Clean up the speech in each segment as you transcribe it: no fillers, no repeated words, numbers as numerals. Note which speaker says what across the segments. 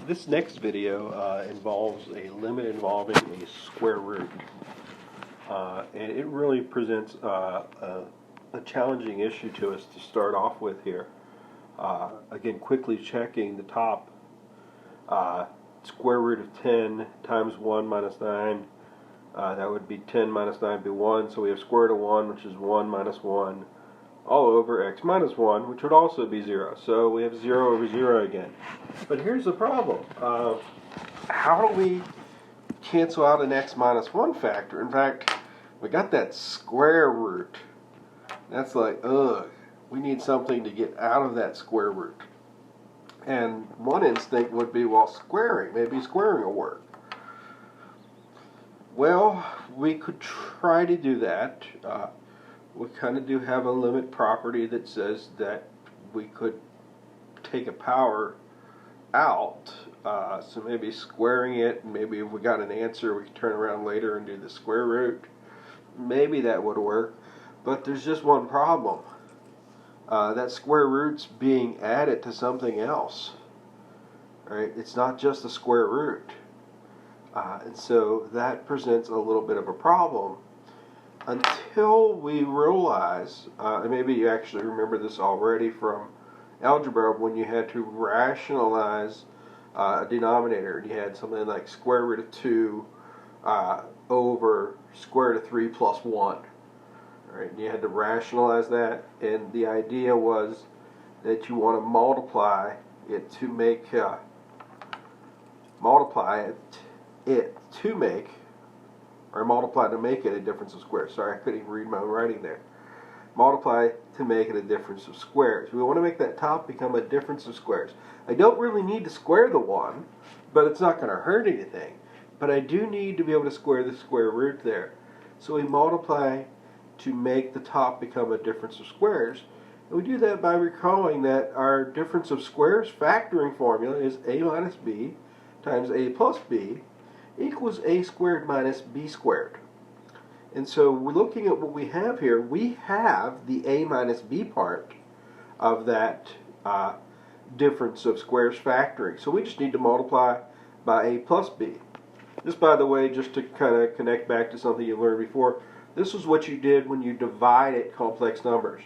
Speaker 1: This next video involves a limit involving a square root. And it really presents a challenging issue to us to start off with here. Again, quickly checking the top. Square root of 10 times 1 minus 9. That would be 10 minus 9 would be 1. So we have square root of 1, which is 1 minus 1. All over x minus 1, which would also be 0. So we have 0 over 0 again. But here's the problem. How do we cancel out an x minus 1 factor? In fact, we got that square root. That's like, ugh. We need something to get out of that square root. And one instinct would be, well, squaring. Maybe squaring will work. Well, we could try to do that. We kind of do have a limit property that says that we could take a power out. So maybe squaring it, maybe if we got an answer, we could turn around later and do the square root. Maybe that would work. But there's just one problem. That square root's being added to something else. Right? It's not just the square root. And so that presents a little bit of a problem. Until we realize, and maybe you actually remember this already from algebra, when you had to rationalize a denominator, and you had something like square root of 2 over square root of 3 plus 1. Right? And you had to rationalize that, and the idea was that you want to multiply it to make multiply to make it a difference of squares. Sorry, I couldn't even read my own writing there. Multiply to make it a difference of squares. We want to make that top become a difference of squares. I don't really need to square the 1, but it's not going to hurt anything. But I do need to be able to square the square root there. So we multiply to make the top become a difference of squares. And we do that by recalling that our difference of squares factoring formula is a minus b times a plus b equals a squared minus b squared. And so we're looking at what we have here. We have the a minus b part of that difference of squares factoring. So we just need to multiply by a plus b. This, by the way, just to kind of connect back to something you learned before, this is what you did when you divided complex numbers.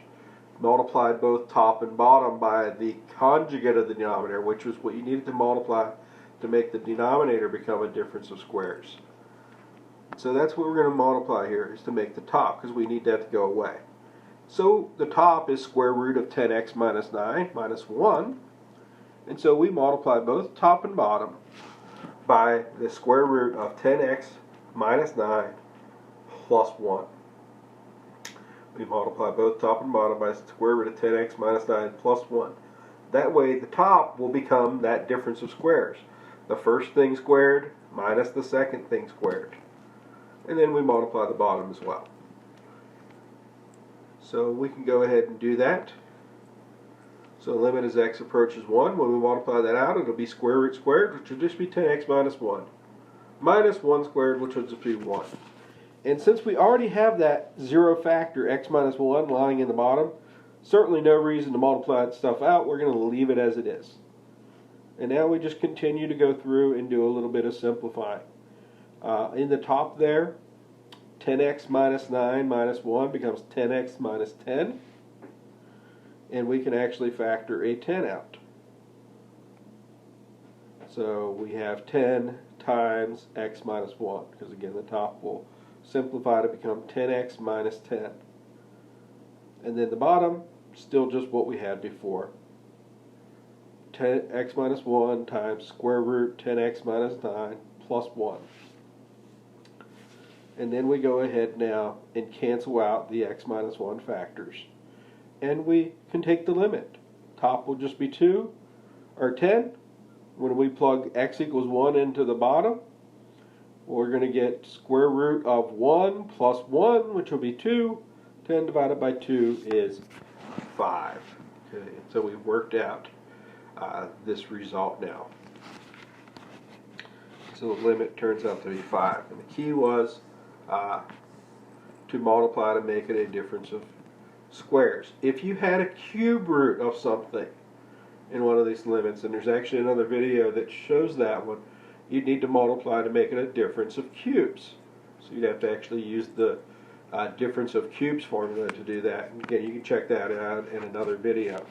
Speaker 1: Multiplied both top and bottom by the conjugate of the denominator, which was what you needed to multiply to make the denominator become a difference of squares. So that's what we're going to multiply here, is to make the top, because we need that to go away. So the top is square root of 10x minus 9 minus 1. And so we multiply both top and bottom by the square root of 10x minus 9 plus 1. We multiply both top and bottom by the square root of 10x minus 9 plus 1. That way the top will become that difference of squares. The first thing squared minus the second thing squared. And then we multiply the bottom as well. So we can go ahead and do that. So limit as x approaches 1. When we multiply that out, it'll be square root squared, which will just be 10x minus 1. Minus 1 squared, which will just be 1. And since we already have that 0 factor, x minus 1, lying in the bottom, certainly no reason to multiply that stuff out. We're going to leave it as it is. And now we just continue to go through and do a little bit of simplifying. In the top there, 10x minus 9 minus 1 becomes 10x minus 10. And we can actually factor a 10 out. So we have 10 times x minus 1, because again the top will simplify to become 10x minus 10. And then the bottom, still just what we had before. 10x minus 1 times square root 10x minus 9 plus 1. And then we go ahead now and cancel out the x minus 1 factors. And we can take the limit. Top will just be 2, or 10. When we plug x equals 1 into the bottom, we're going to get square root of 1 plus 1, which will be 2. 10 divided by 2 is 5. Okay, so we've worked out this result now. So the limit turns out to be 5. And the key was to multiply to make it a difference of squares. If you had a cube root of something, in one of these limits, and there's actually another video that shows that one. You'd need to multiply to make it a difference of cubes. So you'd have to actually use the difference of cubes formula to do that. And again, you can check that out in another video.